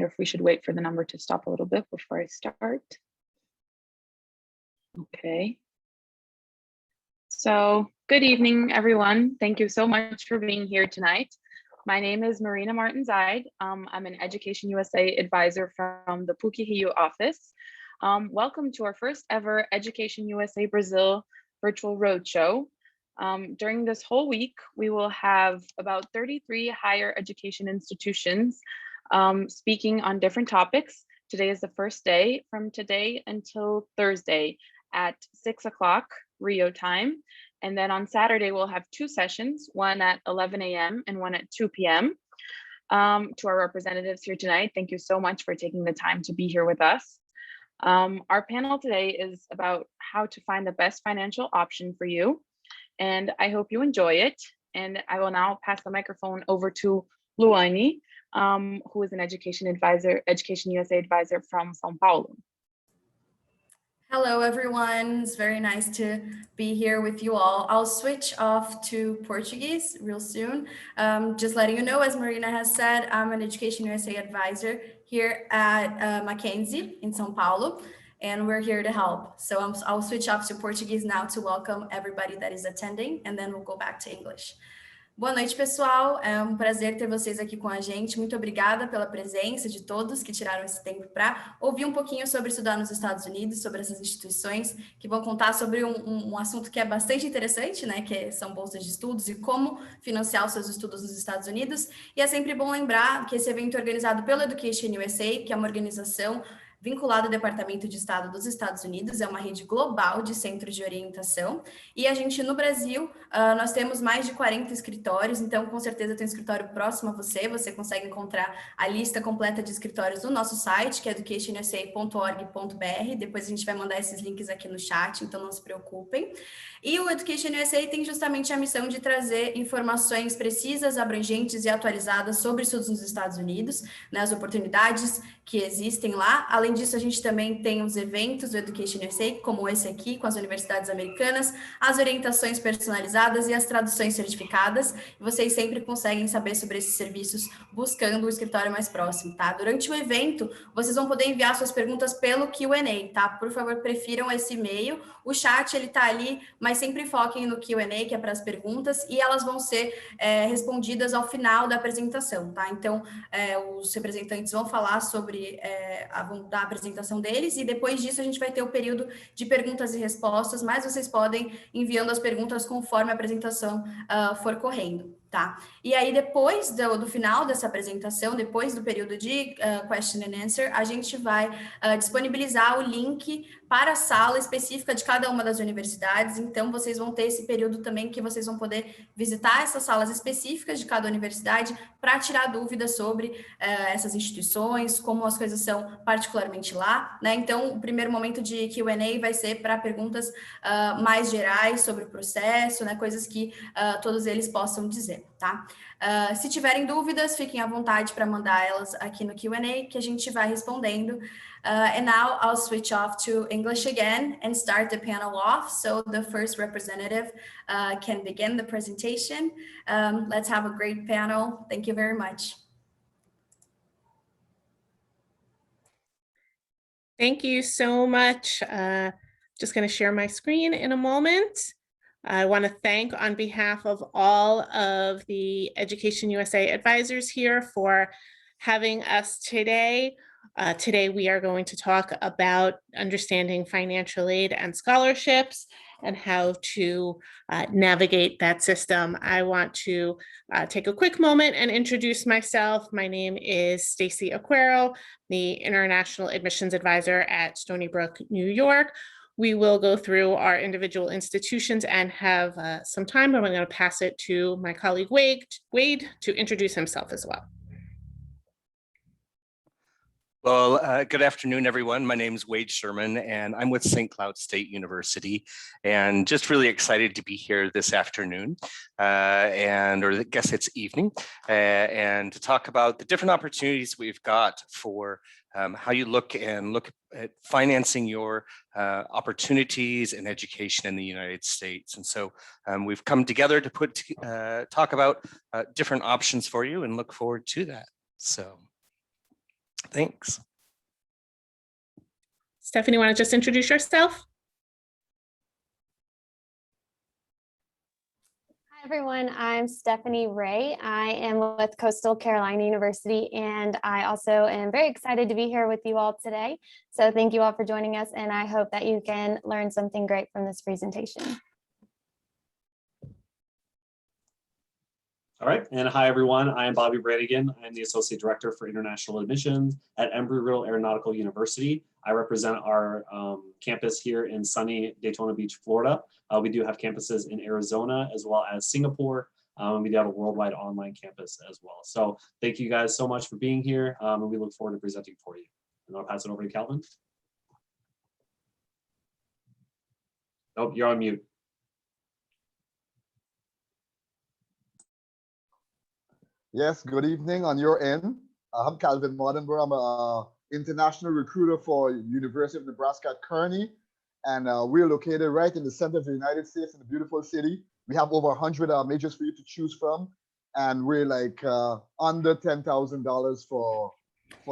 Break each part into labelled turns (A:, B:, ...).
A: wonder if we should wait for the number to stop a little bit before I start. Okay. So good evening, everyone. Thank you so much for being here tonight. My name is Marina Martin-Zaid. I'm an Education USA advisor from the PUC-Rio office. Welcome to our first ever Education USA Brasil virtual roadshow. During this whole week, we will have about 33 higher education institutions speaking on different topics. Today is the first day, from today until Thursday at 6 o'clock Rio time. And then on Saturday, we'll have two sessions, one at 11 a.m. and one at 2 p.m. To our representatives here tonight, thank you so much for taking the time to be here with us. Our panel today is about how to find the best financial option for you. And I hope you enjoy it. And I will now pass the microphone over to Luani, who is an Education USA advisor from São Paulo.
B: Hello, everyone. It's very nice to be here with you all. I'll switch off to Portuguese real soon. Just letting you know, as Marina has said, I'm an Education USA advisor here at Mackenzie in São Paulo, and we're here to help. So I'll switch off to Portuguese now to welcome everybody that is attending, and then we'll go back to English. Boa noite, pessoal. É um prazer ter vocês aqui com a gente. Muito obrigada pela presença de todos que tiraram esse tempo para ouvir um pouquinho sobre estudar nos Estados Unidos, sobre essas instituições que vão contar sobre um assunto que é bastante interessante, né? Que são bolsas de estudos e como financiar os seus estudos nos Estados Unidos. E é sempre bom lembrar que esse evento é organizado pela Education USA, que é uma organização vinculado ao Departamento de Estado dos Estados Unidos, é uma rede global de centros de orientação, e a gente no Brasil, nós temos mais de 40 escritórios, então com certeza tem um escritório próximo a você, você consegue encontrar a lista completa de escritórios no nosso site, que é educationusa.org.br, depois a gente vai mandar esses links aqui no chat, então não se preocupem. E o Education USA tem justamente a missão de trazer informações precisas, abrangentes e atualizadas sobre estudos nos Estados Unidos, né, as oportunidades que existem lá. Além disso, a gente também tem os eventos do Education USA, como esse aqui, com as universidades americanas, as orientações personalizadas e as traduções certificadas. E vocês sempre conseguem saber sobre esses serviços buscando o escritório mais próximo, tá? Durante o evento, vocês vão poder enviar suas perguntas pelo Q&A, tá? Por favor, prefiram esse e-mail. O chat, ele tá ali, mas sempre foquem no Q&A, que é para as perguntas, e elas vão ser respondidas ao final da apresentação, tá? Então, os representantes vão falar sobre a apresentação deles, e depois disso a gente vai ter o período de perguntas e respostas, mas vocês podem enviando as perguntas conforme a apresentação for correndo, tá? E aí, depois do final dessa apresentação, depois do período de question and answer, a gente vai disponibilizar o link para a sala específica de cada uma das universidades, então vocês vão ter esse período também que vocês vão poder visitar essas salas específicas de cada universidade para tirar dúvidas sobre essas instituições, como as coisas são particularmente lá, né? Então, o primeiro momento de Q&A vai ser para perguntas mais gerais sobre o processo, né? Coisas que todos eles possam dizer, tá? Se tiverem dúvidas, fiquem à vontade para mandar elas aqui no Q&A, que a gente vai respondendo. And now I'll switch off to English again and start the panel off. So the first representative can begin the presentation. Let's have a great panel. Thank you very much.
C: Thank you so much. Just going to share my screen in a moment. I want to thank on behalf of all of the Education USA advisors here for having us today. Today, we are going to talk about understanding financial aid and scholarships and how to navigate that system. I want to take a quick moment and introduce myself. My name is Stacy Aquero, the International Admissions Advisor at Stony Brook, New York. We will go through our individual institutions and have some time, but I'm going to pass it to my colleague Wade to introduce himself as well.
D: Well, good afternoon, everyone. My name is Wade Sherman, and I'm with St. Cloud State University, and just really excited to be here this afternoon, or I guess it's evening, and to talk about the different opportunities we've got for how you look at financing your opportunities and education in the United States. And so we've come together to talk about different options for you and look forward to that. So. Thanks.
C: Stephanie, want to just introduce yourself?
E: Hi, everyone. I'm Stephanie Ray. I am with Coastal Carolina University, and I also am very excited to be here with you all today. So thank you all for joining us, and I hope that you can learn something great from this presentation.
F: All right, and hi everyone, I am Bobby Brannigan. I'm the Associate Director for International Admissions at Embry-Riddle Aeronautical University. I represent our campus here in sunny Daytona Beach, Florida. We do have campuses in Arizona as well as Singapore. And we do have a worldwide online campus as well. So thank you guys so much for being here, and we look forward to presenting for you. And I'll pass it over to Calvin. Nope, you're on mute.
G: Yes, good evening on your end. I'm Calvin Mordenberg. I'm an international recruiter for University of Nebraska at Kearney. And we're located right in the center of the United States in a beautiful city. We have over 100 majors for you to choose from. And we're like under $10,000 for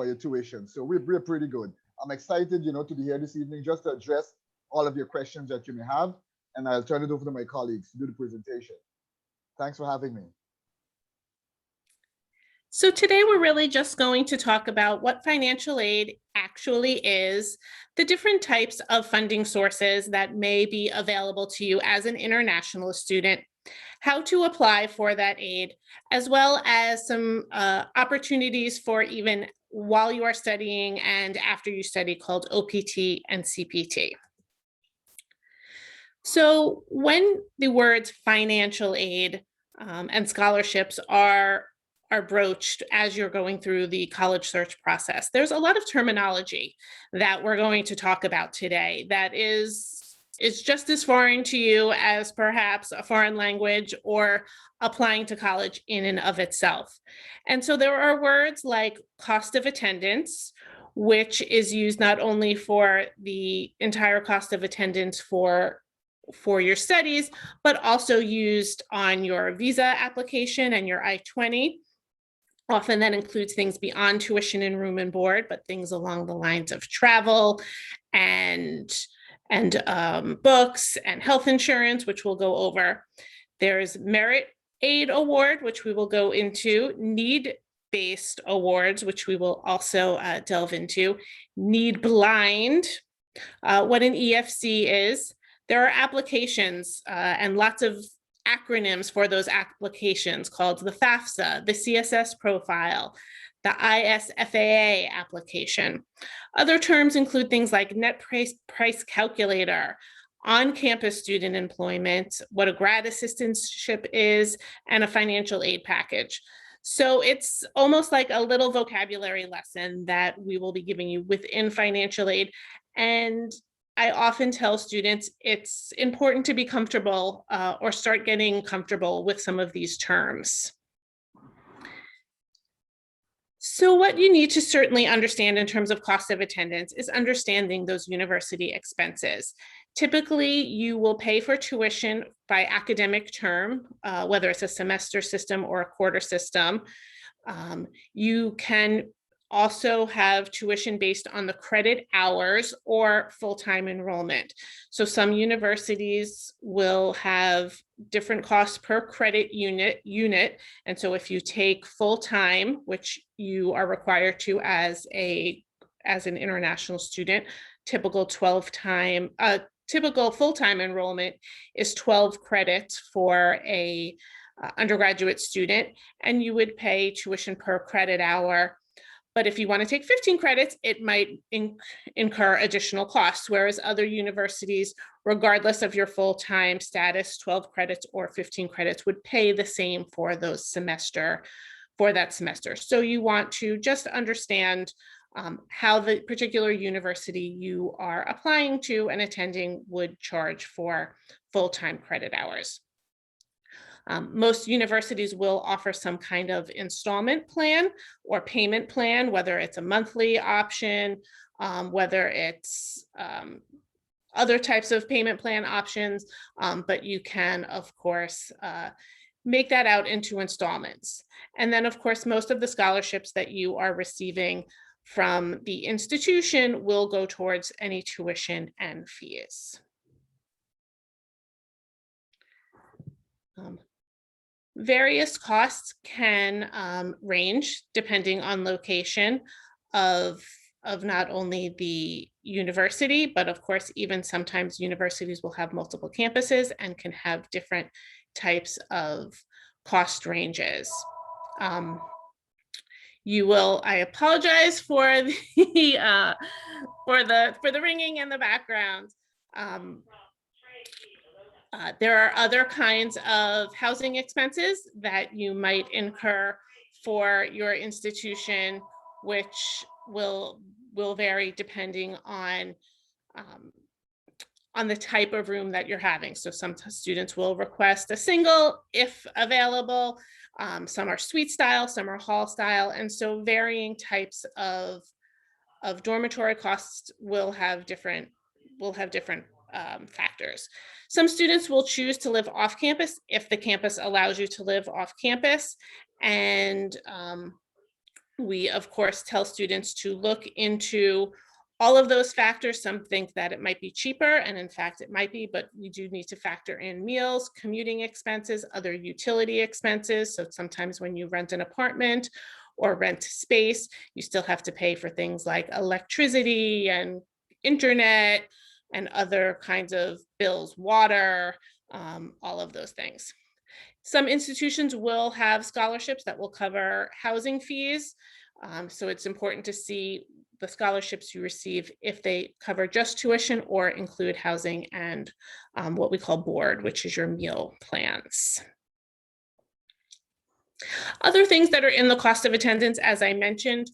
G: your tuition. So we're pretty good. I'm excited, to be here this evening just to address all of your questions that you may have. And I'll turn it over to my colleagues to do the presentation. Thanks for having me.
C: So today we're really just going to talk about what financial aid actually is, the different types of funding sources that may be available to you as an international student, how to apply for that aid, as well as some opportunities for even while you are studying and after you study called OPT and CPT. So when the words financial aid and scholarships are broached as you're going through the college search process, there's a lot of terminology that we're going to talk about today that is just as foreign to you as perhaps a foreign language or applying to college in and of itself. And so there are words like cost of attendance, which is used not only for the entire cost of attendance for your studies, but also used on your visa application and your I-20. Often that includes things beyond tuition and room and board, but things along the lines of travel and books and health insurance, which we'll go over. There's merit aid award, which we will go into, need-based awards, which we will also delve into, need blind, what an EFC is. There are applications and lots of acronyms for those applications called the FAFSA, the CSS profile, the ISFAA application. Other terms include things like net price calculator, on-campus student employment, what a grad assistantship is, and a financial aid package. So it's almost like a little vocabulary lesson that we will be giving you within financial aid. And I often tell students it's important to be comfortable or start getting comfortable with some of these terms. So what you need to certainly understand in terms of cost of attendance is understanding those university expenses. Typically, you will pay for tuition by academic term, whether it's a semester system or a quarter system. You can also have tuition based on the credit hours or full-time enrollment. So some universities will have different costs per credit unit. And so if you take full-time, which you are required to as an international student, typical full-time enrollment is 12 credits for a undergraduate student, and you would pay tuition per credit hour. But if you want to take 15 credits, it might incur additional costs, whereas other universities, regardless of your full-time status, 12 credits or 15 credits would pay the same for that semester. So you want to just understand how the particular university you are applying to and attending would charge for full-time credit hours. Most universities will offer some kind of installment plan or payment plan, whether it's a monthly option, whether it's other types of payment plan options, but you can, of course, make that out into installments. And then, of course, most of the scholarships that you are receiving from the institution will go towards any tuition and fees. Various costs can range depending on location of not only the university, but of course, even sometimes universities will have multiple campuses and can have different types of cost ranges. I apologize for the ringing in the background. There are other kinds of housing expenses that you might incur for your institution, which will vary depending on the type of room that you're having. So some students will request a single if available. Some are suite style, some are hall style, and so varying types of dormitory costs will have different factors. Some students will choose to live off campus if the campus allows you to live off campus. And we, of course, tell students to look into all of those factors. Some think that it might be cheaper, and in fact it might be, but we do need to factor in meals, commuting expenses, other utility expenses. So sometimes when you rent an apartment or rent space, you still have to pay for things like electricity and internet and other kinds of bills, water, all of those things. Some institutions will have scholarships that will cover housing fees. So it's important to see the scholarships you receive if they cover just tuition or include housing and what we call board, which is your meal plans. Other things that are in the cost of attendance, as I mentioned,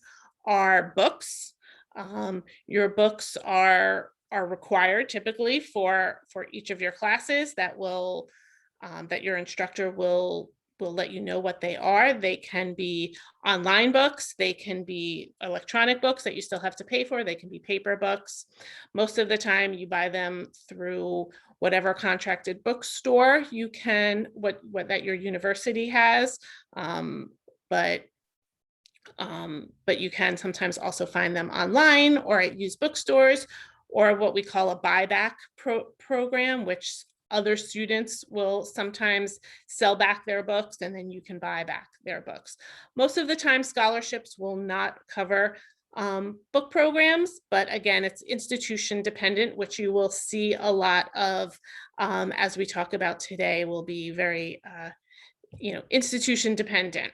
C: are books. Your books are required typically for each of your classes. That your instructor will let you know what they are. They can be online books, they can be electronic books that you still have to pay for, they can be paper books. Most of the time you buy them through whatever contracted bookstore you can, what that your university has, but you can sometimes also find them online or at used bookstores, or what we call a buyback program, which other students will sometimes sell back their books and then you can buy back their books. Most of the time scholarships will not cover book programs, but again, it's institution dependent, which you will see a lot of as we talk about today, will be very institution dependent.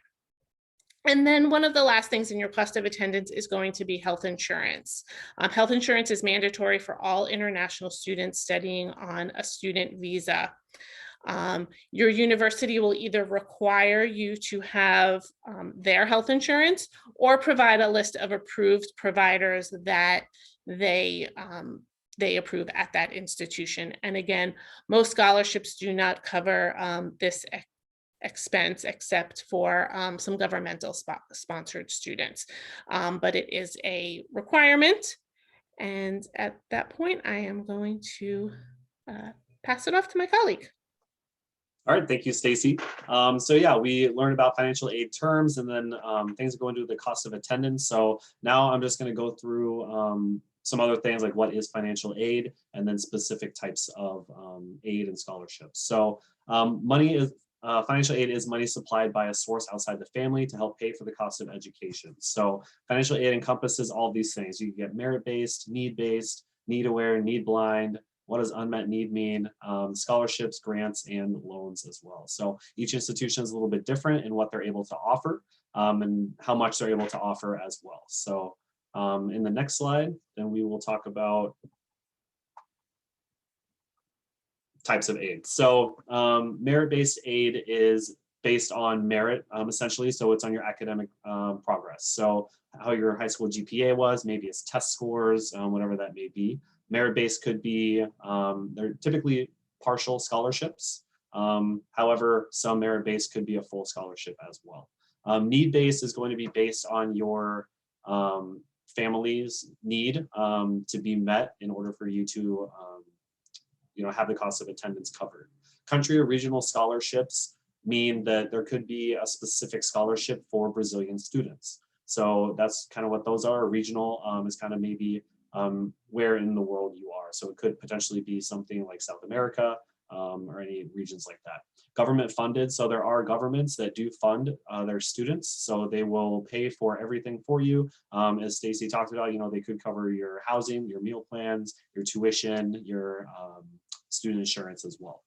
C: And then one of the last things in your cost of attendance is going to be health insurance. Health insurance is mandatory for all international students studying on a student visa. Your university will either require you to have their health insurance or provide a list of approved providers that they approve at that institution. And again, most scholarships do not cover this expense except for some governmental sponsored students, but it is a requirement. And at that point, I am going to pass it off to my colleague.
F: All right, thank you, Stacy. So yeah, we learned about financial aid terms and then things that go into the cost of attendance. So now I'm just going to go through some other things like what is financial aid and then specific types of aid and scholarships. So financial aid is money supplied by a source outside the family to help pay for the cost of education. So financial aid encompasses all these things. You can get merit-based, need-based, need-aware, need-blind. What does unmet need mean? Scholarships, grants, and loans as well. So each institution is a little bit different in what they're able to offer and how much they're able to offer as well. So in the next slide, then we will talk about types of aid. So merit-based aid is based on merit, essentially. So it's on your academic progress. So how your high school GPA was, maybe it's test scores, whatever that may be. Merit-based could be, they're typically partial scholarships. However, some merit-based could be a full scholarship as well. Need-based is going to be based on your family's need to be met in order for you to have the cost of attendance covered. Country or regional scholarships mean that there could be a specific scholarship for Brazilian students. So that's kind of what those are. Regional is kind of maybe where in the world you are. So it could potentially be something like South America or any regions like that. Government funded, so there are governments that do fund their students, so they will pay for everything for you. As Stacy talked about, they could cover your housing, your meal plans, your tuition, your student insurance as well.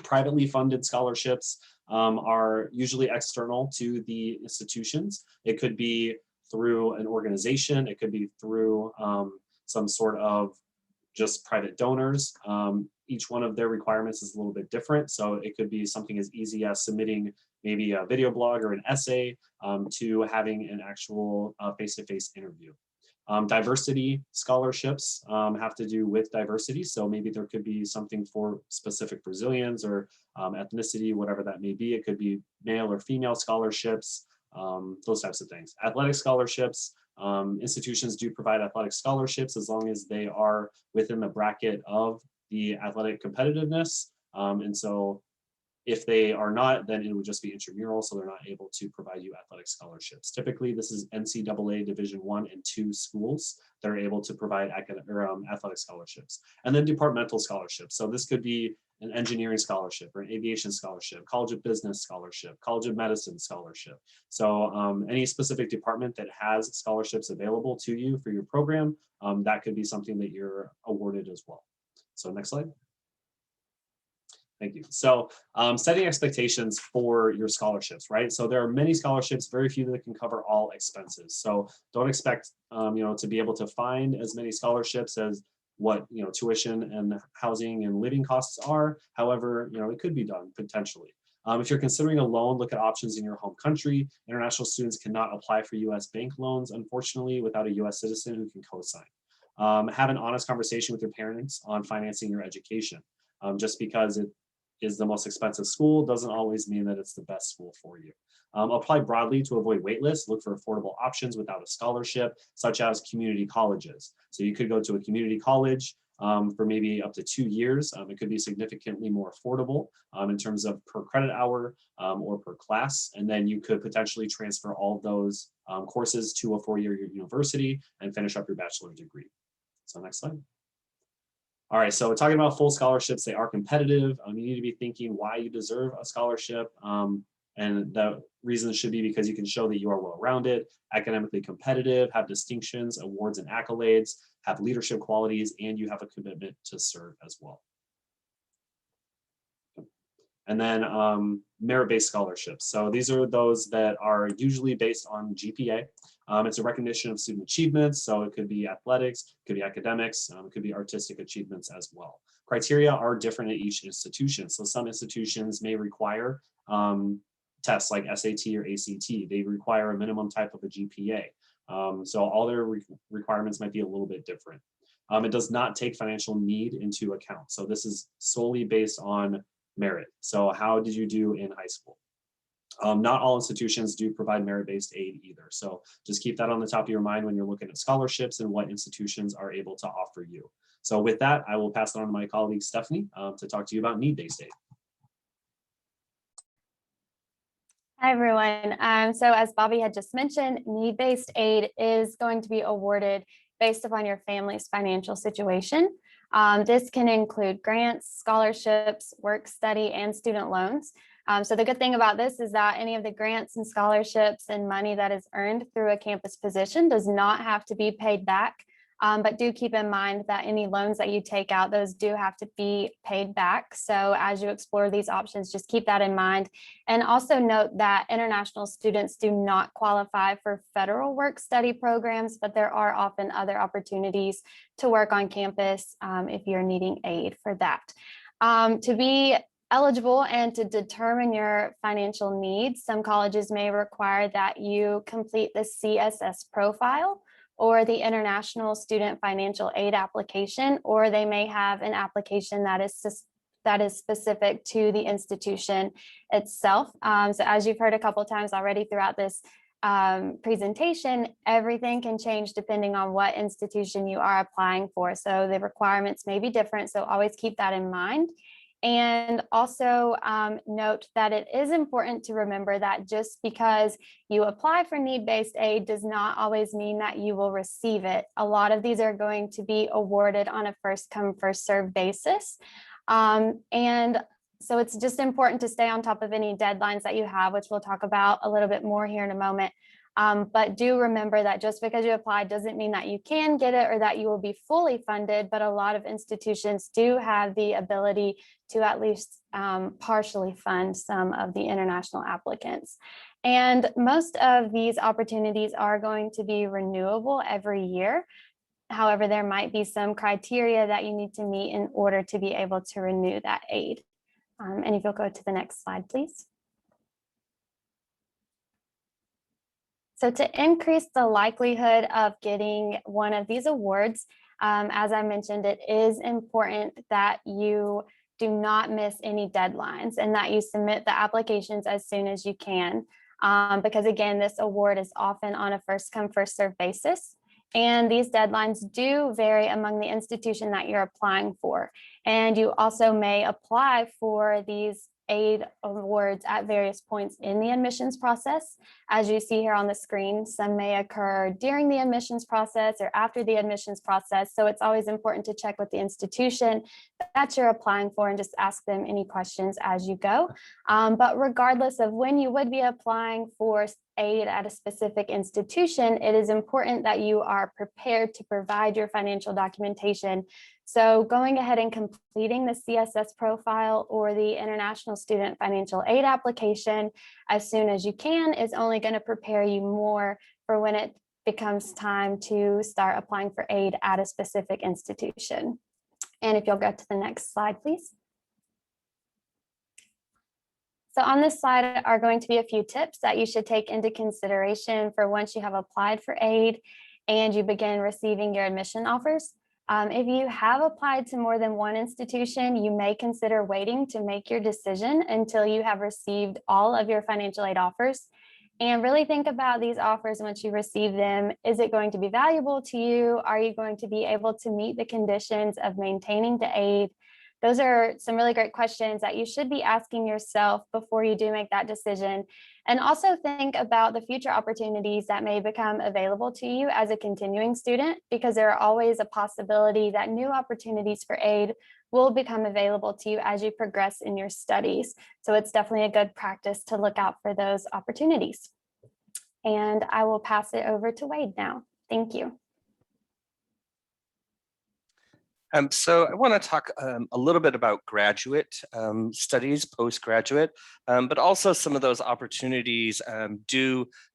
F: Privately funded scholarships are usually external to the institutions. It could be through an organization, it could be through some sort of just private donors. Each one of their requirements is a little bit different. So it could be something as easy as submitting maybe a video blog or an essay to having an actual face-to-face interview. Diversity scholarships have to do with diversity. So maybe there could be something for specific Brazilians or ethnicity, whatever that may be. It could be male or female scholarships, those types of things. Athletic scholarships, institutions do provide athletic scholarships as long as they are within the bracket of the athletic competitiveness. And so if they are not, then it would just be intramural, so they're not able to provide you athletic scholarships. Typically, this is NCAA Division I and II schools that are able to provide athletic scholarships. And then departmental scholarships. So this could be an engineering scholarship or an aviation scholarship, College of Business scholarship, College of Medicine scholarship. So any specific department that has scholarships available to you for your program, that could be something that you're awarded as well. So next slide. Thank you. So setting expectations for your scholarships, right? So there are many scholarships, very few that can cover all expenses. So don't expect, to be able to find as many scholarships as what, tuition and housing and living costs are. However, it could be done potentially. If you're considering a loan, look at options in your home country. International students cannot apply for US bank loans, unfortunately, without a US citizen who can co-sign. Have an honest conversation with your parents on financing your education. Just because it is the most expensive school doesn't always mean that it's the best school for you. Apply broadly to avoid waitlists. Look for affordable options without a scholarship, such as community colleges. So you could go to a community college for maybe up to 2 years. It could be significantly more affordable in terms of per credit hour or per class. And then you could potentially transfer all of those courses to a 4-year university and finish up your bachelor's degree. So next slide. All right, so talking about full scholarships, they are competitive. You need to be thinking why you deserve a scholarship. And the reason should be because you can show that you are well-rounded, academically competitive, have distinctions, awards, and accolades, have leadership qualities, and you have a commitment to serve as well. And then merit-based scholarships. So these are those that are usually based on GPA. It's a recognition of student achievements. So it could be athletics, it could be academics, it could be artistic achievements as well. Criteria are different at each institution. So some institutions may require tests like SAT or ACT. They require a minimum type of a GPA. So all their requirements might be a little bit different. It does not take financial need into account. So this is solely based on merit. So how did you do in high school? Not all institutions do provide merit-based aid either. So just keep that on the top of your mind when you're looking at scholarships and what institutions are able to offer you. So with that, I will pass it on to my colleague, Stephanie, to talk to you about need-based aid.
E: Hi, everyone. So as Bobby had just mentioned, need-based aid is going to be awarded based upon your family's financial situation. This can include grants, scholarships, work study, and student loans. So the good thing about this is that any of the grants and scholarships and money that is earned through a campus position does not have to be paid back. But do keep in mind that any loans that you take out, those do have to be paid back. So as you explore these options, just keep that in mind. And also note that international students do not qualify for federal work study programs, but there are often other opportunities to work on campus if you're needing aid for that. To be eligible and to determine your financial needs, some colleges may require that you complete the CSS profile or the International Student Financial Aid application, or they may have an application that is specific to the institution itself. So as you've heard a couple of times already throughout this presentation, everything can change depending on what institution you are applying for. So the requirements may be different, so always keep that in mind. And also note that it is important to remember that just because you apply for need-based aid does not always mean that you will receive it. A lot of these are going to be awarded on a first come, first served basis. And so it's just important to stay on top of any deadlines that you have, which we'll talk about a little bit more here in a moment. But do remember that just because you apply doesn't mean that you can get it or that you will be fully funded, but a lot of institutions do have the ability to at least partially fund some of the international applicants. And most of these opportunities are going to be renewable every year. However, there might be some criteria that you need to meet in order to be able to renew that aid. And if you'll go to the next slide, please. So to increase the likelihood of getting one of these awards, as I mentioned, it is important that you do not miss any deadlines and that you submit the applications as soon as you can. Because again, this award is often on a first come, first served basis. And these deadlines do vary among the institution that you're applying for. And you also may apply for these aid awards at various points in the admissions process. As you see here on the screen, some may occur during the admissions process or after the admissions process. So it's always important to check with the institution that you're applying for and just ask them any questions as you go. But regardless of when you would be applying for aid at a specific institution, it is important that you are prepared to provide your financial documentation. So going ahead and completing the CSS profile or the International Student Financial Aid application as soon as you can is only going to prepare you more for when it becomes time to start applying for aid at a specific institution. And if you'll go to the next slide, please. So on this slide are going to be a few tips that you should take into consideration for once you have applied for aid and you begin receiving your admission offers. If you have applied to more than one institution, you may consider waiting to make your decision until you have received all of your financial aid offers. And really think about these offers once you receive them. Is it going to be valuable to you? Are you going to be able to meet the conditions of maintaining the aid? Those are some really great questions that you should be asking yourself before you do make that decision. And also think about the future opportunities that may become available to you as a continuing student, because there are always a possibility that new opportunities for aid will become available to you as you progress in your studies. So it's definitely a good practice to look out for those opportunities. And I will pass it over to Wade now. Thank you.
D: So I want to talk a little bit about graduate studies, postgraduate, but also some of those opportunities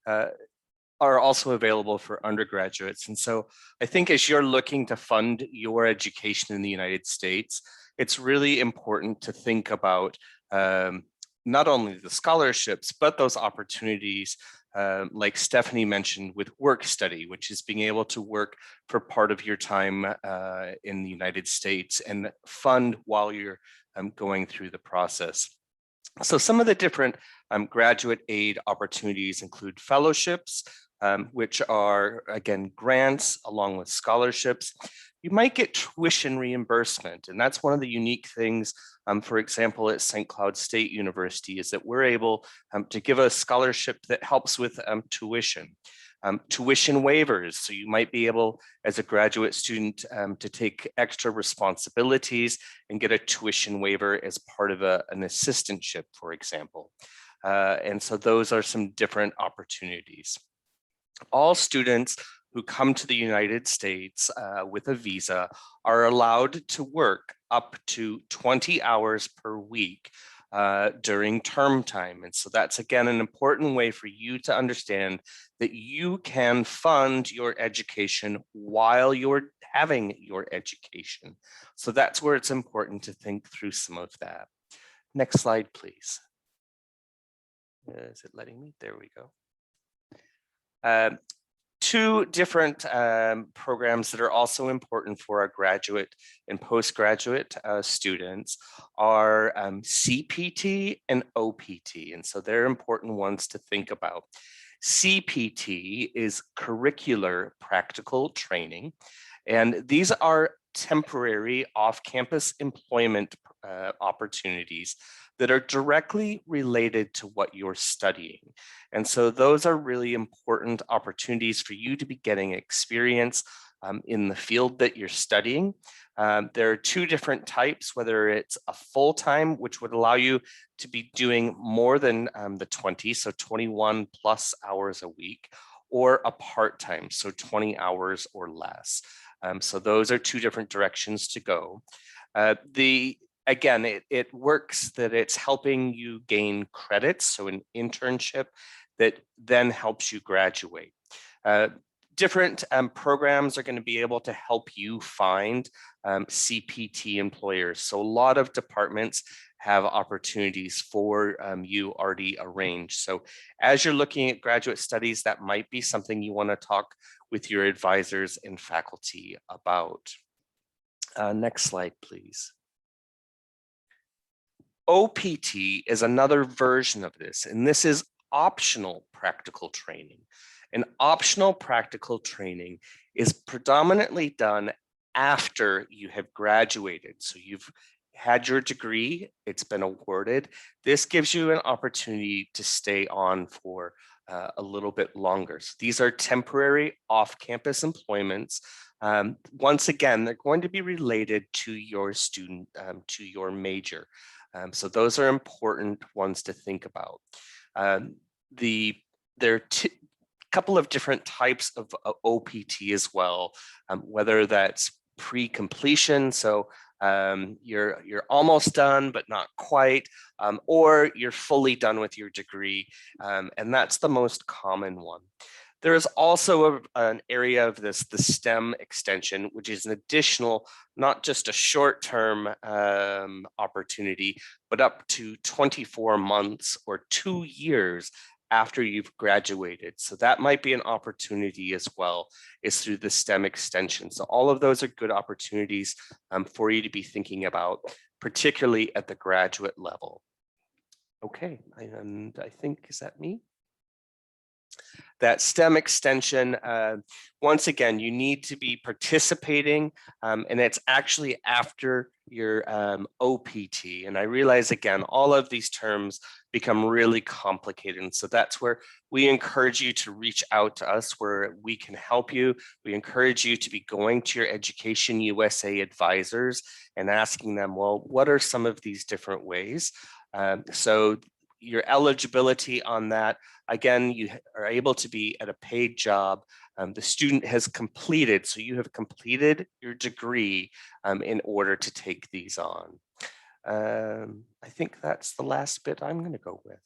D: are also available for undergraduates. And so I think as you're looking to fund your education in the United States, it's really important to think about not only the scholarships, but those opportunities like Stephanie mentioned with work study, which is being able to work for part of your time in the United States and fund while you're going through the process. So some of the different graduate aid opportunities include fellowships, which are, again, grants along with scholarships. You might get tuition reimbursement, and that's one of the unique things, for example, at St. Cloud State University, is that we're able to give a scholarship that helps with tuition. Tuition waivers, so you might be able, as a graduate student, to take extra responsibilities and get a tuition waiver as part of an assistantship, for example. And so those are some different opportunities. All students who come to the United States with a visa are allowed to work up to 20 hours per week during term time. And so that's, again, an important way for you to understand that you can fund your education while you're having your education. So that's where it's important to think through some of that. Next slide, please. Is it letting me? There we go. Two different programs that are also important for our graduate and postgraduate students are CPT and OPT. And so they're important ones to think about. CPT is curricular practical training, and these are temporary off-campus employment opportunities that are directly related to what you're studying. And so those are really important opportunities for you to be getting experience in the field that you're studying. There are two different types, whether it's a full-time, which would allow you to be doing more than the 20, so 21 plus hours a week, or a part-time, so 20 hours or less. So those are two different directions to go. Again, it works that it's helping you gain credits, so an internship that then helps you graduate. Different programs are going to be able to help you find CPT employers. So a lot of departments have opportunities for you already arranged. So as you're looking at graduate studies, that might be something you want to talk with your advisors and faculty about. Next slide, please. OPT is another version of this, and this is optional practical training. And optional practical training is predominantly done after you have graduated. So you've had your degree, it's been awarded. This gives you an opportunity to stay on for a little bit longer. So these are temporary off-campus employments. Once again, they're going to be related to your student, to your major. So those are important ones to think about. There are a couple of different types of OPT as well, whether that's pre-completion, so you're almost done but not quite, or you're fully done with your degree, and that's the most common one. There is also an area of this, the STEM extension, which is an additional, not just a short-term opportunity, but up to 24 months or 2 years after you've graduated. So that might be an opportunity as well, is through the STEM extension. So all of those are good opportunities for you to be thinking about, particularly at the graduate level. Okay, and I think, is that me? That STEM extension, once again, you need to be participating, and it's actually after your OPT. And I realize, again, all of these terms become really complicated. And so that's where we encourage you to reach out to us, where we can help you. We encourage you to be going to your EducationUSA advisors and asking them, well, what are some of these different ways? So your eligibility on that, again, you are able to be at a paid job. The student has completed, so you have completed your degree in order to take these on. I think that's the last bit I'm going to go with.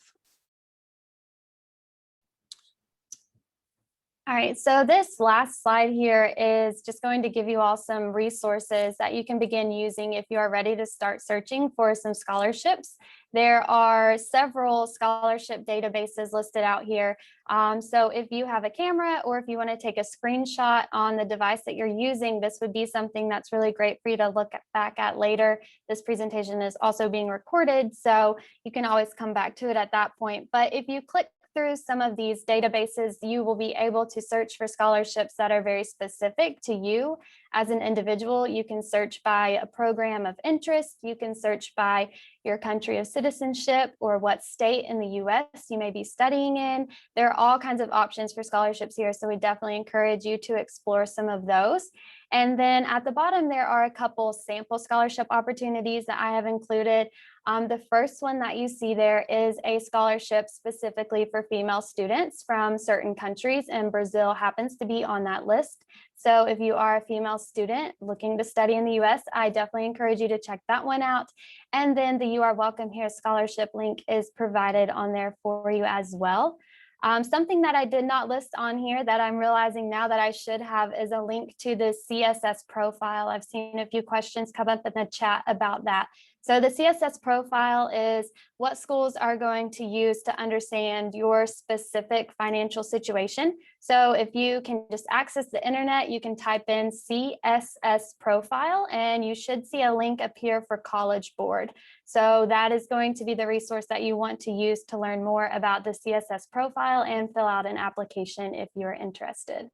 E: All right, so this last slide here is just going to give you all some resources that you can begin using if you are ready to start searching for some scholarships. There are several scholarship databases listed out here. So if you have a camera or if you want to take a screenshot on the device that you're using, this would be something that's really great for you to look back at later. This presentation is also being recorded, so you can always come back to it at that point. But if you click through some of these databases, you will be able to search for scholarships that are very specific to you as an individual. You can search by a program of interest. You can search by your country of citizenship or what state in the US you may be studying in. There are all kinds of options for scholarships here, so we definitely encourage you to explore some of those. And then at the bottom, there are a couple sample scholarship opportunities that I have included. The first one that you see there is a scholarship specifically for female students from certain countries, and Brazil happens to be on that list. So if you are a female student looking to study in the US, I definitely encourage you to check that one out. And then the You Are Welcome Here scholarship link is provided on there for you as well. Something that I did not list on here that I'm realizing now that I should have is a link to the CSS profile. I've seen a few questions come up in the chat about that. So the CSS profile is what schools are going to use to understand your specific financial situation. So if you can just access the internet, you can type in CSS profile and you should see a link up here for College Board. So that is going to be the resource that you want to use to learn more about the CSS profile and fill out an application if you're interested.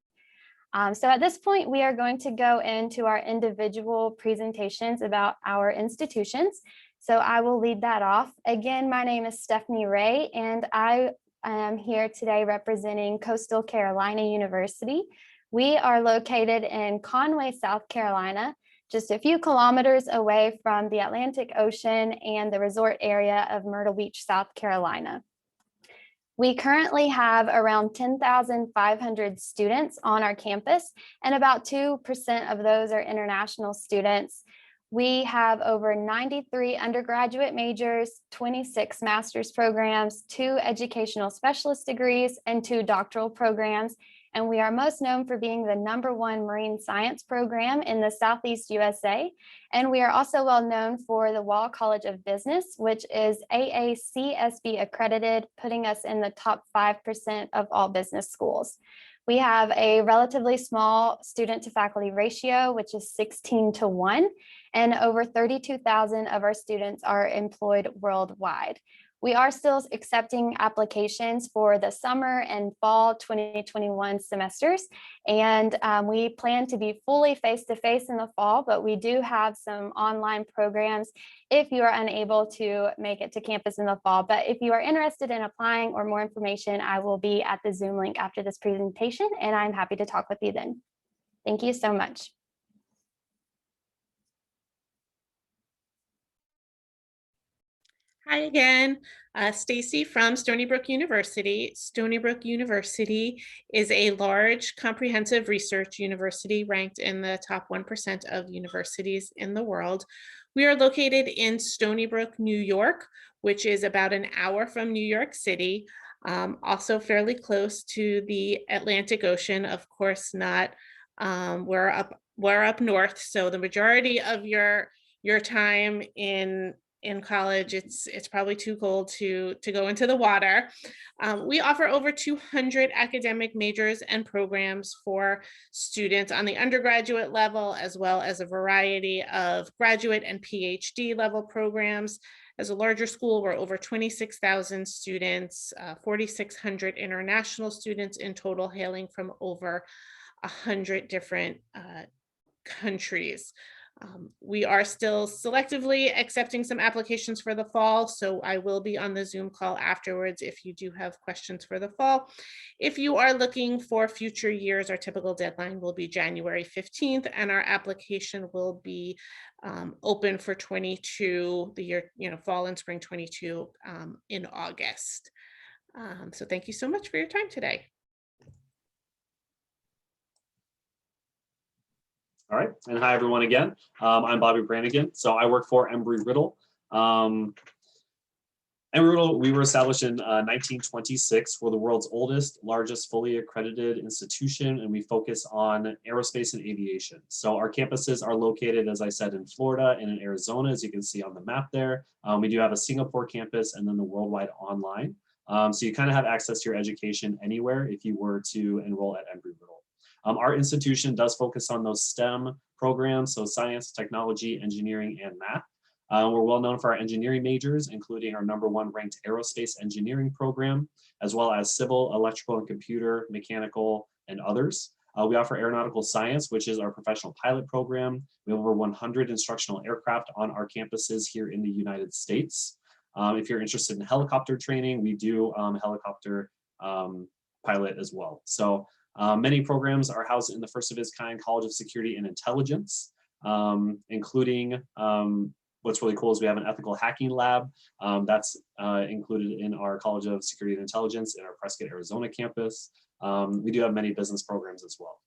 E: So at this point, we are going to go into our individual presentations about our institutions. So I will lead that off. Again, my name is Stephanie Ray, and I am here today representing Coastal Carolina University. We are located in Conway, South Carolina, just a few kilometers away from the Atlantic Ocean and the resort area of Myrtle Beach, South Carolina. We currently have around 10,500 students on our campus, and about 2% of those are international students. We have over 93 undergraduate majors, 26 master's programs, 2 educational specialist degrees, and 2 doctoral programs. And we are most known for being the #1 marine science program in the Southeast USA. And we are also well known for the Wall College of Business, which is AACSB accredited, putting us in the top 5% of all business schools. We have a relatively small student to faculty ratio, which is 16:1, and over 32,000 of our students are employed worldwide. We are still accepting applications for the summer and fall 2021 semesters, and we plan to be fully face-to-face in the fall, but we do have some online programs if you are unable to make it to campus in the fall. But if you are interested in applying or more information, I will be at the Zoom link after this presentation, and I'm happy to talk with you then. Thank you so much.
C: Hi again, Stacy from Stony Brook University. Stony Brook University is a large comprehensive research university ranked in the top 1% of universities in the world. We are located in Stony Brook, New York, which is about an hour from New York City, also fairly close to the Atlantic Ocean. Of course not, we're up north, so the majority of your time in college, it's probably too cold to go into the water. We offer over 200 academic majors and programs for students on the undergraduate level, as well as a variety of graduate and PhD level programs. As a larger school, we're over 26,000 students, 4,600 international students in total, hailing from over 100 different countries. We are still selectively accepting some applications for the fall, so I will be on the Zoom call afterwards if you do have questions for the fall. If you are looking for future years, our typical deadline will be January 15th, and our application will be open for 22, the year, fall and spring 22 in August. So thank you so much for your time today.
F: All right, and hi everyone again. I'm Bobby Brannigan. So I work for Embry-Riddle. Embry-Riddle, we were established in 1926. We're the world's oldest, largest fully accredited institution, and we focus on aerospace and aviation. So our campuses are located, as I said, in Florida and in Arizona, as you can see on the map there. We do have a Singapore campus and then the worldwide online. So you kind of have access to your education anywhere if you were to enroll at Embry-Riddle. Our institution does focus on those STEM programs, so science, technology, engineering, and math. We're well known for our engineering majors, including our #1 ranked aerospace engineering program, as well as civil, electrical, and computer, mechanical, and others. We offer aeronautical science, which is our professional pilot program. We have over 100 instructional aircraft on our campuses here in the United States. If you're interested in helicopter training, we do helicopter pilot as well. So many programs are housed in the first of its kind College of Security and Intelligence, including what's really cool is we have an ethical hacking lab that's included in our College of Security and Intelligence in our Prescott, Arizona campus. We do have many business programs as well.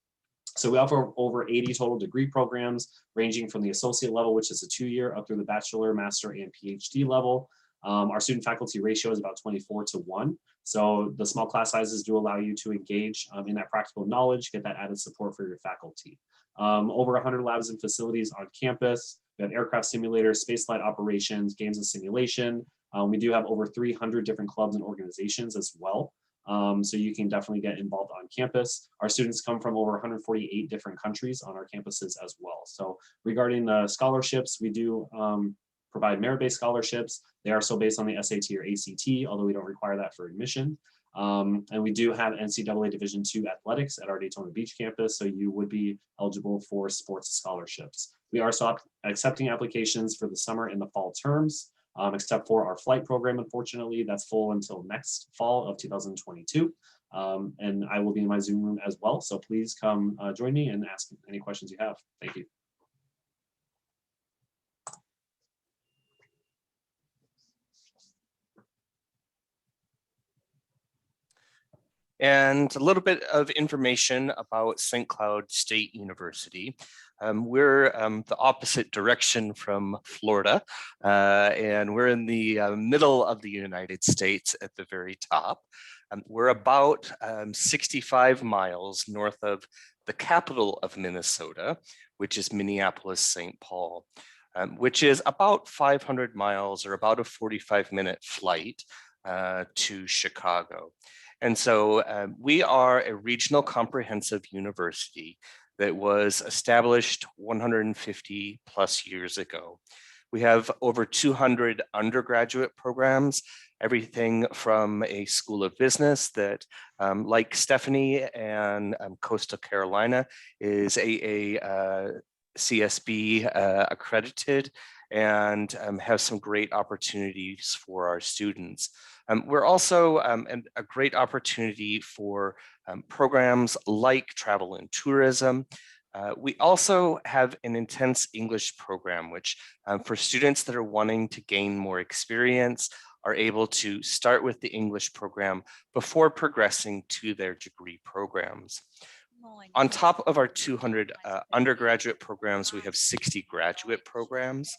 F: So we offer over 80 total degree programs, ranging from the associate level, which is a 2-year, up through the bachelor, master, and PhD level. Our student faculty ratio is about 24:1. So the small class sizes do allow you to engage in that practical knowledge, get that added support for your faculty. Over 100 labs and facilities on campus. We have aircraft simulators, spaceflight operations, games and simulation. We do have over 300 different clubs and organizations as well. So you can definitely get involved on campus. Our students come from over 148 different countries on our campuses as well. So regarding the scholarships, we do provide merit-based scholarships. They are still based on the SAT or ACT, although we don't require that for admission. And we do have NCAA Division II athletics at our Daytona Beach campus, so you would be eligible for sports scholarships. We are also accepting applications for the summer and the fall terms, except for our flight program. Unfortunately, that's full until next fall of 2022. And I will be in my Zoom room as well, so please come join me and ask any questions you have. Thank you.
D: And a little bit of information about St. Cloud State University. We're the opposite direction from Florida, and we're in the middle of the United States at the very top. We're about 65 miles north of the capital of Minnesota, which is Minneapolis-St. Paul, which is about 500 miles or about a 45-minute flight to Chicago. And so we are a regional comprehensive university that was established 150 plus years ago. We have over 200 undergraduate programs, everything from a school of business that, like Stephanie and Coastal Carolina, is a CSB accredited and have some great opportunities for our students. We're also a great opportunity for programs like travel and tourism. We also have an intense English program, which for students that are wanting to gain more experience are able to start with the English program before progressing to their degree programs. On top of our 200 undergraduate programs, we have 60 graduate programs.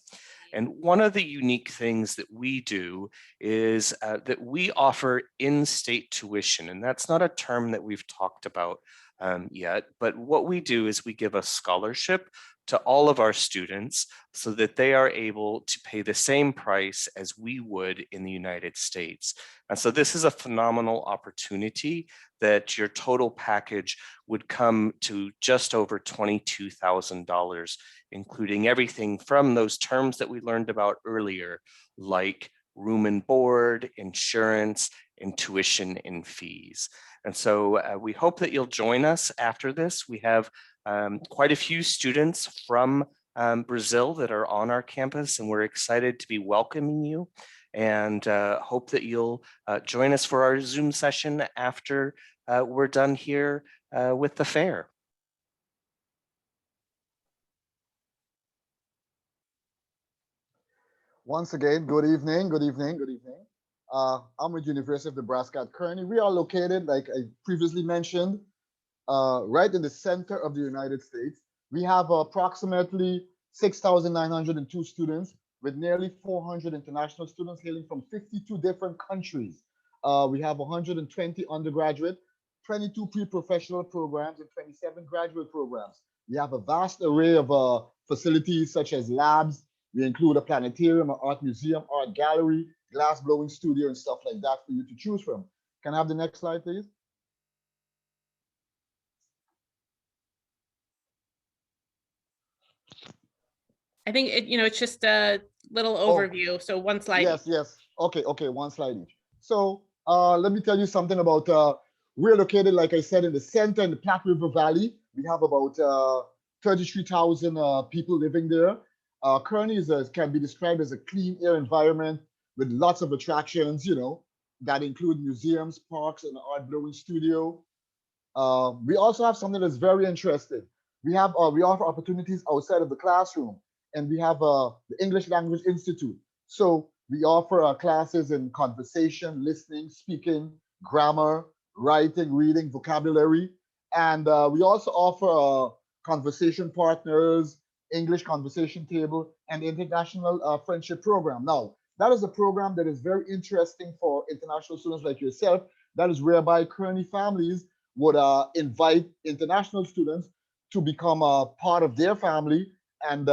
D: And one of the unique things that we do is that we offer in-state tuition. And that's not a term that we've talked about yet, but what we do is we give a scholarship to all of our students so that they are able to pay the same price as we would in the United States. And so this is a phenomenal opportunity that your total package would come to just over $22,000, including everything from those terms that we learned about earlier, like room and board, insurance, and tuition and fees. And so we hope that you'll join us after this. We have quite a few students from Brazil that are on our campus, and we're excited to be welcoming you and hope that you'll join us for our Zoom session after we're done here with the fair.
G: Once again, good evening, good evening, good evening. I'm with University of Nebraska at Kearney. We are located, like I previously mentioned, right in the center of the United States. We have approximately 6,902 students with nearly 400 international students hailing from 52 different countries. We have 120 undergraduate, 22 pre-professional programs, and 27 graduate programs. We have a vast array of facilities such as labs. We include a planetarium, an art museum, art gallery, glass blowing studio, and stuff like that for you to choose from. Can I have the next slide, please?
C: I think it's just a little overview. So one slide.
G: Yes, yes. Okay, one slide each. So let me tell you something about, we're located, like I said, in the center in the Platte River Valley. We have about 33,000 people living there. Kearney can be described as a clean air environment with lots of attractions, that include museums, parks, and an art blowing studio. We also have something that's very interesting. We offer opportunities outside of the classroom, and we have the English Language Institute. So we offer classes in conversation, listening, speaking, grammar, writing, reading, vocabulary. And we also offer conversation partners, English conversation table, and international friendship program. Now, that is a program that is very interesting for international students like yourself. That is whereby Kearney families would invite international students to become a part of their family and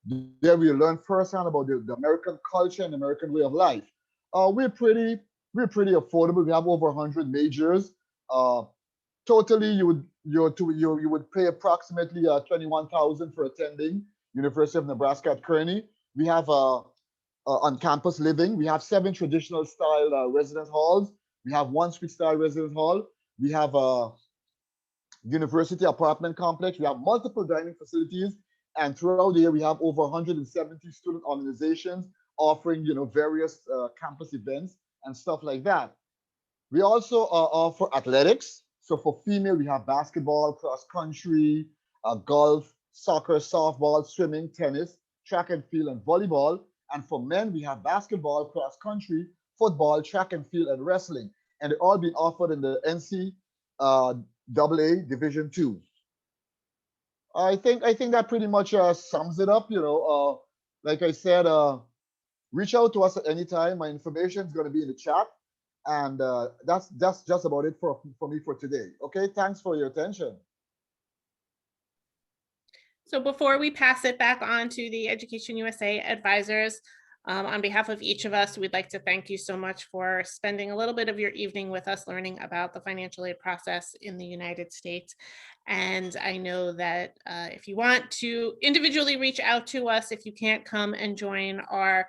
G: There we learn firsthand about the American culture and American way of life. We're pretty affordable. We have over 100 majors. Totally, you would pay approximately $21,000 for attending University of Nebraska at Kearney. We have on-campus living. We have 7 traditional style residence halls. We have 1 suite style residence hall. We have a university apartment complex. We have multiple dining facilities. And throughout the year, we have over 170 student organizations offering, various campus events and stuff like that. We also offer athletics. So for female, we have basketball, cross country, golf, soccer, softball, swimming, tennis, track and field, and volleyball. And for men, we have basketball, cross country, football, track and field, and wrestling. And they're all being offered in the NCAA Division II. I think that pretty much sums it up. Like I said, reach out to us at any time. My information is going to be in the chat. And that's just about it for me for today. Okay, thanks for your attention.
C: So before we pass it back on to the Education USA advisors, on behalf of each of us, we'd like to thank you so much for spending a little bit of your evening with us learning about the financial aid process in the United States. And I know that if you want to individually reach out to us, if you can't come and join our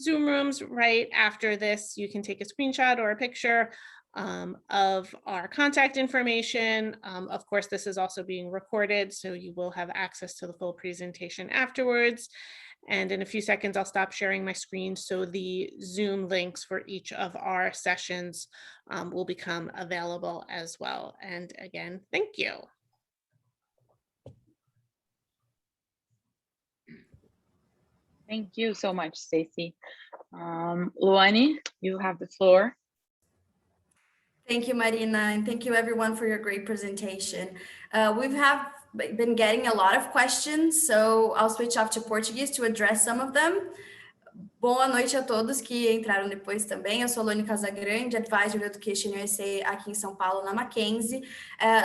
C: Zoom rooms right after this, you can take a screenshot or a picture of our contact information. Of course, this is also being recorded, so you will have access to the full presentation afterwards. And in a few seconds, I'll stop sharing my screen so the Zoom links for each of our sessions will become available as well. And again, thank you.
A: Thank you so much, Stacy. Luani, you have the floor.
B: Thank you, Marina, and thank you everyone for your great presentation. We've been getting a lot of questions, so I'll switch off to Portuguese to address some of them. Boa noite a todos que entraram depois também. Eu sou Luani Casagrande, Advisor do EducationUSA aqui em São Paulo, na Mackenzie.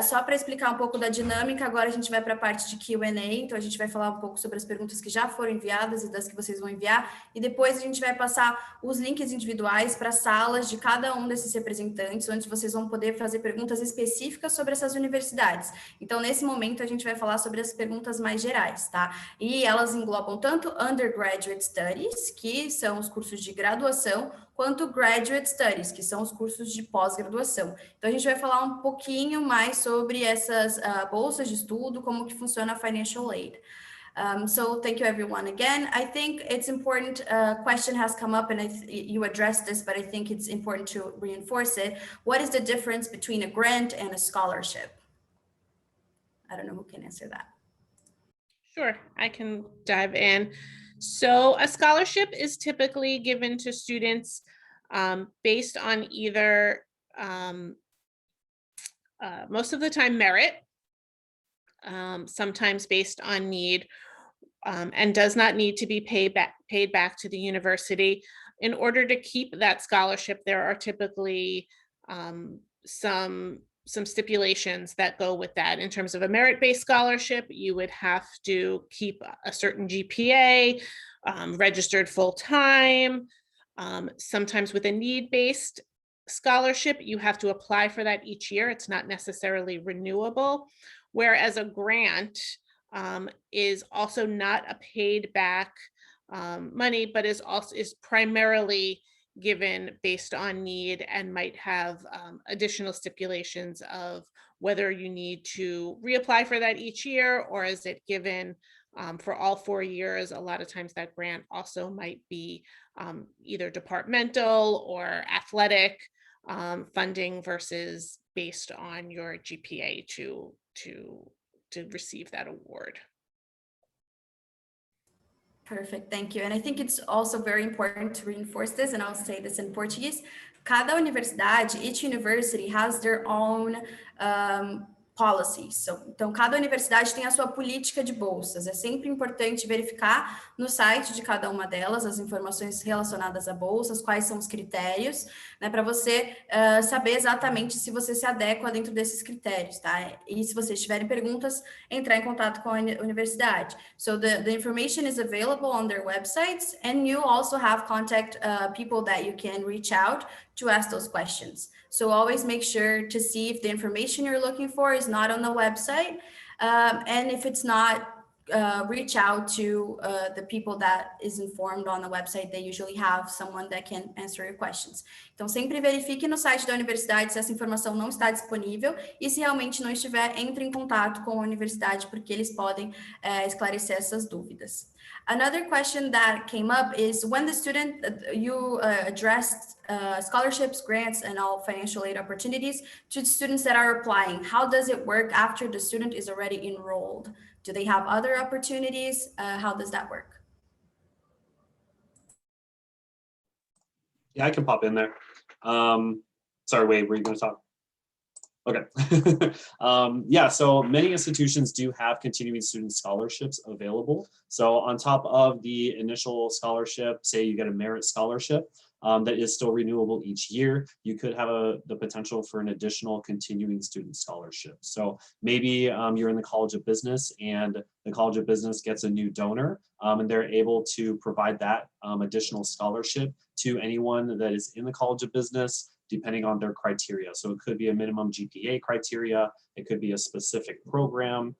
B: Só para explicar um pouco da dinâmica, agora a gente vai para a parte de Q&A, então a gente vai falar um pouco sobre as perguntas que já foram enviadas e das que vocês vão enviar, e depois a gente vai passar os links individuais para salas de cada um desses representantes, onde vocês vão poder fazer perguntas específicas sobre essas universidades. Então, nesse momento, a gente vai falar sobre as perguntas mais gerais, tá? E elas englobam tanto Undergraduate Studies, que são os cursos de graduação, quanto Graduate Studies, que são os cursos de pós-graduação. Então, a gente vai falar um pouquinho mais sobre essas bolsas de estudo, como que funciona a Financial Aid. So thank you everyone again. I think it's important, question has come up and you addressed this, but I think it's important to reinforce it. What is the difference between a grant and a scholarship? I don't know who can answer that.
C: Sure, I can dive in. So a scholarship is typically given to students based on either, most of the time, merit, sometimes based on need, and does not need to be paid back to the university. In order to keep that scholarship, there are typically some stipulations that go with that. In terms of a merit-based scholarship, you would have to keep a certain GPA, registered full-time. Sometimes with a need-based scholarship, you have to apply for that each year. It's not necessarily renewable. Whereas a grant is also not a paid back money, but is primarily given based on need and might have additional stipulations of whether you need to reapply for that each year, or is it given for all 4 years. A lot of times that grant also might be either departmental or athletic funding versus based on your GPA to receive that award.
B: Perfect, thank you. And I think it's also very important to reinforce this, and I'll say this in Portuguese. Cada universidade, each university has their own policies. Então, cada universidade tem a sua política de bolsas. É sempre importante verificar no site de cada uma delas as informações relacionadas a bolsas, quais são os critérios, né, para você saber exatamente se você se adequa dentro desses critérios, tá? E se vocês tiverem perguntas, entrar em contato com a universidade. So the information is available on their websites, and you also have contact people that you can reach out to ask those questions. So always make sure to see if the information you're looking for is not on the website. And if it's not, reach out to the people that is informed on the website. They usually have someone that can answer your questions. Então, sempre verifique no site da universidade se essa informação não está disponível e se realmente não estiver, entre em contato com a universidade porque eles podem esclarecer essas dúvidas. Another question that came up is when the student, you addressed scholarships, grants, and all financial aid opportunities to students that are applying. How does it work after the student is already enrolled? Do they have other opportunities? How does that work?
F: Yeah, I can pop in there. Sorry, Wade, were you going to talk? Okay. Yeah, so many institutions do have continuing student scholarships available. So on top of the initial scholarship, say you get a merit scholarship, that is still renewable each year, you could have the potential for an additional continuing student scholarship. So maybe you're in the College of Business and the College of Business gets a new donor and they're able to provide that additional scholarship to anyone that is in the College of Business, depending on their criteria. So it could be a minimum GPA criteria, it could be a specific program.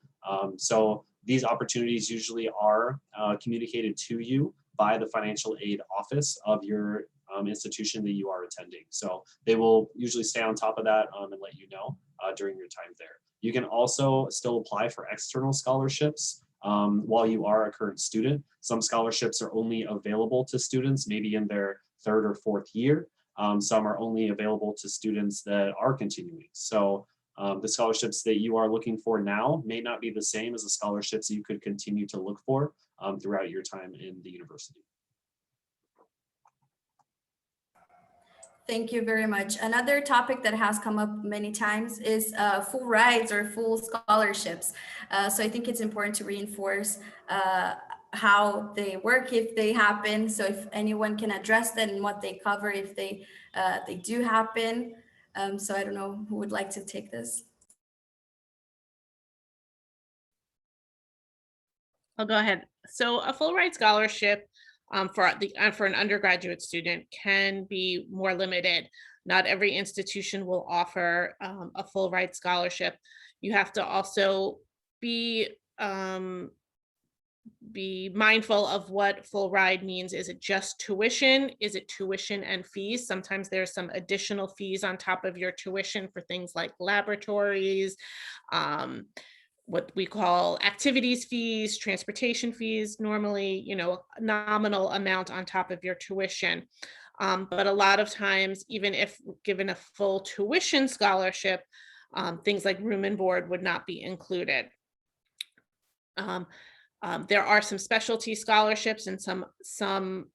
F: So these opportunities usually are communicated to you by the financial aid office of your institution that you are attending. So they will usually stay on top of that and let you know during your time there. You can also still apply for external scholarships while you are a current student. Some scholarships are only available to students maybe in their third or fourth year. Some are only available to students that are continuing. So the scholarships that you are looking for now may not be the same as the scholarships you could continue to look for throughout your time in the university.
B: Thank you very much. Another topic that has come up many times is full rides or full scholarships. So I think it's important to reinforce how they work if they happen. So if anyone can address that and what they cover if they do happen. So I don't know who would like to take this.
C: I'll go ahead. So a full ride scholarship for an undergraduate student can be more limited. Not every institution will offer a full ride scholarship. You have to also be mindful of what full ride means. Is it just tuition? Is it tuition and fees? Sometimes there's some additional fees on top of your tuition for things like laboratories, what we call activities fees, transportation fees, normally, a nominal amount on top of your tuition. But a lot of times, even if given a full tuition scholarship, things like room and board would not be included. There are some specialty scholarships and some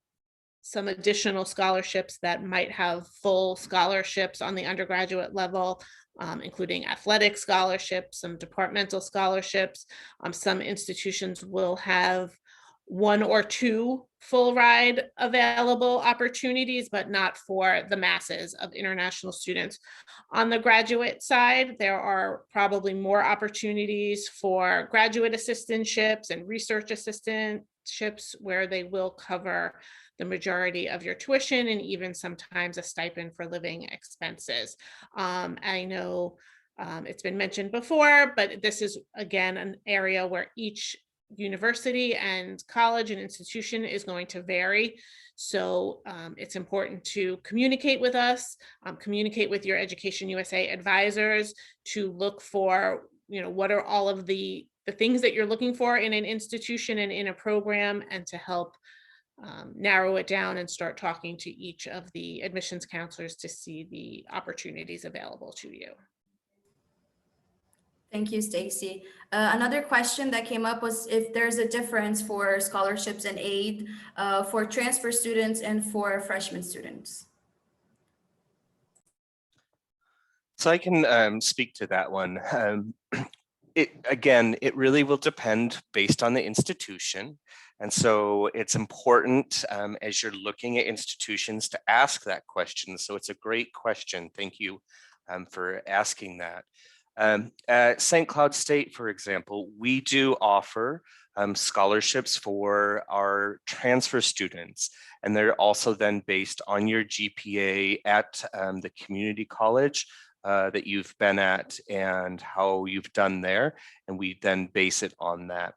C: additional scholarships that might have full scholarships on the undergraduate level, including athletic scholarships, some departmental scholarships. Some institutions will have one or two full ride available opportunities, but not for the masses of international students. On the graduate side, there are probably more opportunities for graduate assistantships and research assistantships where they will cover the majority of your tuition and even sometimes a stipend for living expenses. I know it's been mentioned before, but this is again an area where each university and college and institution is going to vary. So it's important to communicate with us, communicate with your EducationUSA advisors to look for, what are all of the things that you're looking for in an institution and in a program, and to help narrow it down and start talking to each of the admissions counselors to see the opportunities available to you.
B: Thank you, Stacy. Another question that came up was if there's a difference for scholarships and aid for transfer students and for freshman students.
D: So I can speak to that one. It really will depend based on the institution. And so it's important as you're looking at institutions to ask that question. So it's a great question. Thank you for asking that. At St. Cloud State, for example, we do offer scholarships for our transfer students. And they're also then based on your GPA at the community college that you've been at and how you've done there. And we then base it on that.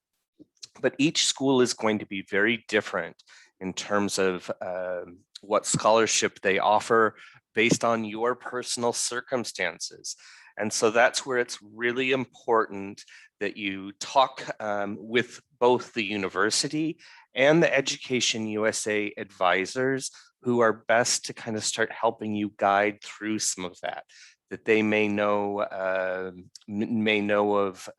D: But each school is going to be very different in terms of what scholarship they offer based on your personal circumstances. And so that's where it's really important that you talk with both the university and the Education USA advisors who are best to kind of start helping you guide through some of that they may know of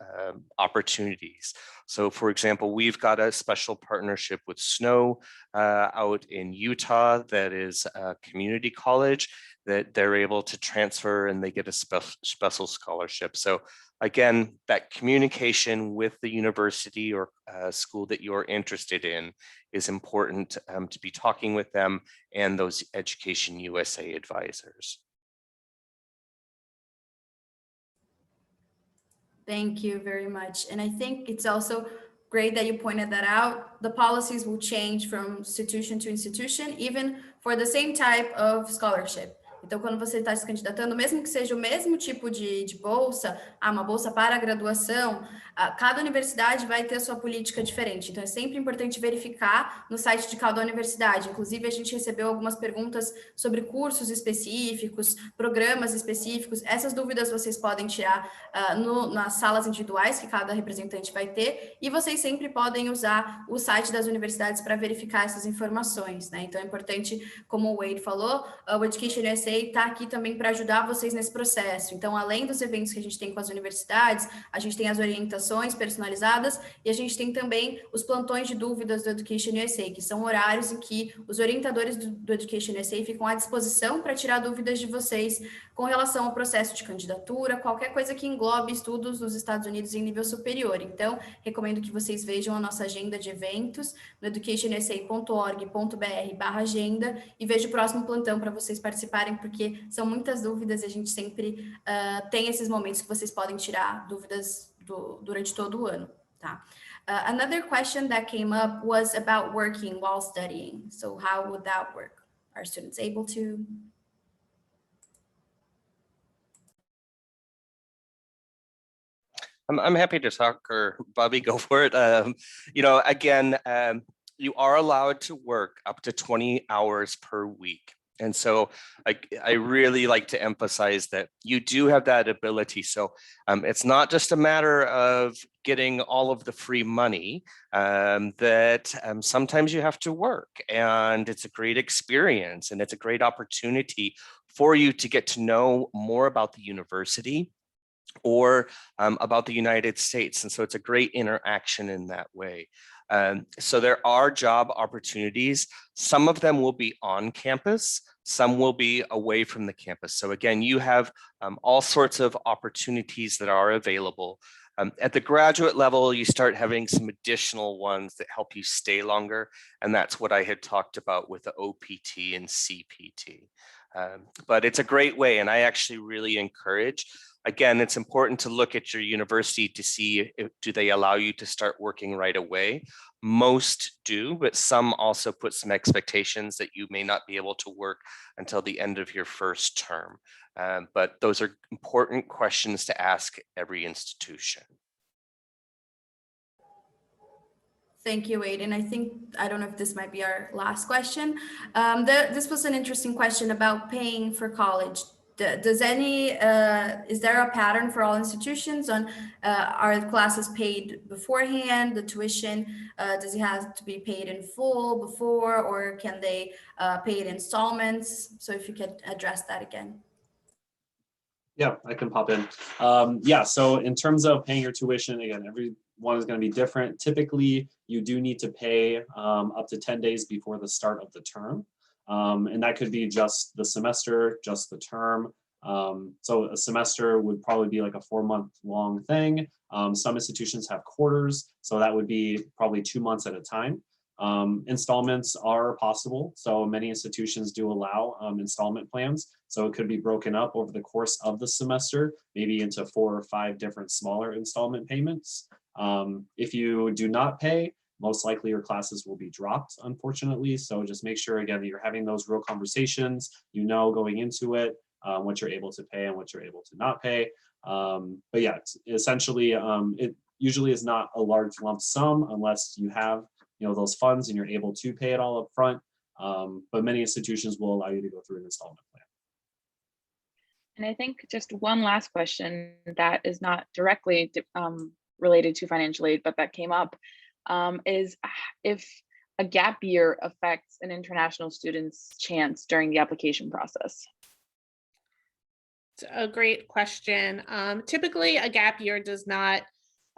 D: opportunities. So for example, we've got a special partnership with Snow out in Utah that is a community college that they're able to transfer and they get a special scholarship. So again, that communication with the university or school that you're interested in is important to be talking with them and those Education USA advisors.
B: Thank you very much. And I think it's also great that you pointed that out. The policies will change from institution to institution, even for the same type of scholarship. Então, quando você está se candidatando, mesmo que seja o mesmo tipo de bolsa, uma bolsa para a graduação, cada universidade vai ter a sua política diferente. Então, é sempre importante verificar no site de cada universidade. Inclusive, a gente recebeu algumas perguntas sobre cursos específicos, programas específicos. Essas dúvidas vocês podem tirar nas salas individuais que cada representante vai ter, e vocês sempre podem usar o site das universidades para verificar essas informações, né? Então, é importante, como o Wade falou, o EducationUSA está aqui também para ajudar vocês nesse processo. Então, além dos eventos que a gente tem com as universidades, a gente tem as orientações personalizadas e a gente tem também os plantões de dúvidas do EducationUSA, que são horários em que os orientadores do EducationUSA ficam à disposição para tirar dúvidas de vocês com relação ao processo de candidatura, qualquer coisa que englobe estudos nos Estados Unidos em nível superior. Então, recomendo que vocês vejam a nossa agenda de eventos no educationusa.org.br/agenda e vejam o próximo plantão para vocês participarem, porque são muitas dúvidas e a gente sempre tem esses momentos que vocês podem tirar dúvidas durante todo o ano, tá? Another question that came up was about working while studying. So how would that work? Are students able to?
D: I'm happy to talk, or Bobby, go for it. Again, you are allowed to work up to 20 hours per week. And so I really like to emphasize that you do have that ability. So it's not just a matter of getting all of the free money, that sometimes you have to work, and it's a great experience and it's a great opportunity for you to get to know more about the university or about the United States. And so it's a great interaction in that way. So there are job opportunities. Some of them will be on campus, some will be away from the campus. So again, you have all sorts of opportunities that are available. At the graduate level, you start having some additional ones that help you stay longer. And that's what I had talked about with the OPT and CPT. But it's a great way, and I actually really encourage. Again, it's important to look at your university to see do they allow you to start working right away. Most do, but some also put some expectations that you may not be able to work until the end of your first term. But those are important questions to ask every institution.
B: Thank you, Wade. And I don't know if this might be our last question. This was an interesting question about paying for college. Is there a pattern for all institutions on, are classes paid beforehand, the tuition, does it have to be paid in full before, or can they pay it in installments? So if you could address that again.
F: Yeah, I can pop in. So in terms of paying your tuition, again, everyone is going to be different. Typically, you do need to pay up to 10 days before the start of the term. And that could be just the semester, just the term. So a semester would probably be like a 4-month long thing. Some institutions have quarters, so that would be probably 2 months at a time. Installments are possible. So many institutions do allow installment plans. So it could be broken up over the course of the semester, maybe into 4 or 5 different smaller installment payments. If you do not pay, most likely your classes will be dropped, unfortunately. So just make sure, again, that you're having those real conversations, going into it, what you're able to pay and what you're able to not pay. But yeah, essentially, it usually is not a large lump sum unless you have those funds and you're able to pay it all up front. But many institutions will allow you to go through an installment plan.
A: And I think just one last question that is not directly related to financial aid, but that came up, is if a gap year affects an international student's chance during the application process.
C: It's a great question. Typically, a gap year does not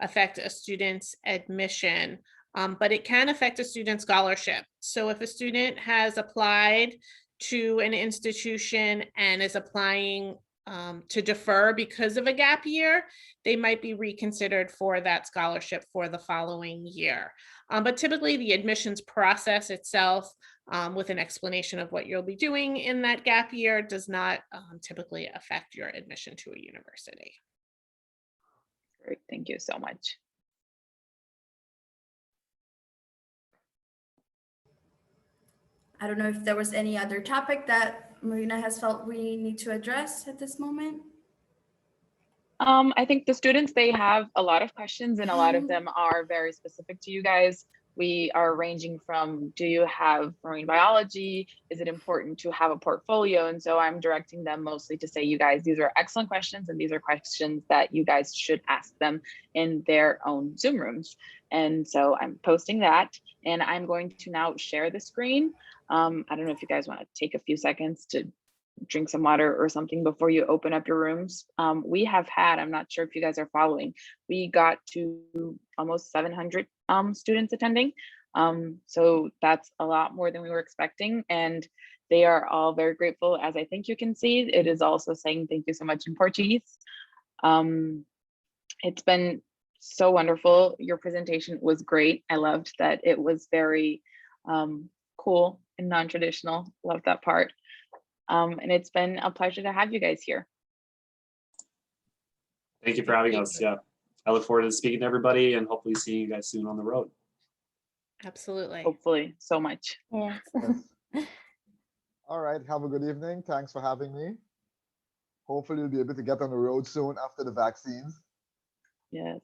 C: affect a student's admission, but it can affect a student's scholarship. So if a student has applied to an institution and is applying to defer because of a gap year, they might be reconsidered for that scholarship for the following year. But typically the admissions process itself, with an explanation of what you'll be doing in that gap year, does not typically affect your admission to a university.
A: Great, thank you so much.
B: I don't know if there was any other topic that Marina has felt we need to address at this moment.
A: I think the students, they have a lot of questions and a lot of them are very specific to you guys. We are ranging from, do you have marine biology? Is it important to have a portfolio? And so I'm directing them mostly to say, you guys, these are excellent questions and these are questions that you guys should ask them in their own Zoom rooms. And so I'm posting that and I'm going to now share the screen. I don't know if you guys want to take a few seconds to drink some water or something before you open up your rooms. We have had, I'm not sure if you guys are following, we got to almost 700 students attending. So that's a lot more than we were expecting. And they are all very grateful. As I think you can see, it is also saying thank you so much in Portuguese. It's been so wonderful. Your presentation was great. I loved that it was very cool and non-traditional. Love that part. And it's been a pleasure to have you guys here.
F: Thank you for having us. Yeah, I look forward to speaking to everybody and hopefully seeing you guys soon on the road.
C: Absolutely.
A: Hopefully, so much.
E: Yeah.
G: All right, have a good evening. Thanks for having me. Hopefully you'll be able to get on the road soon after the vaccines.
A: Yes.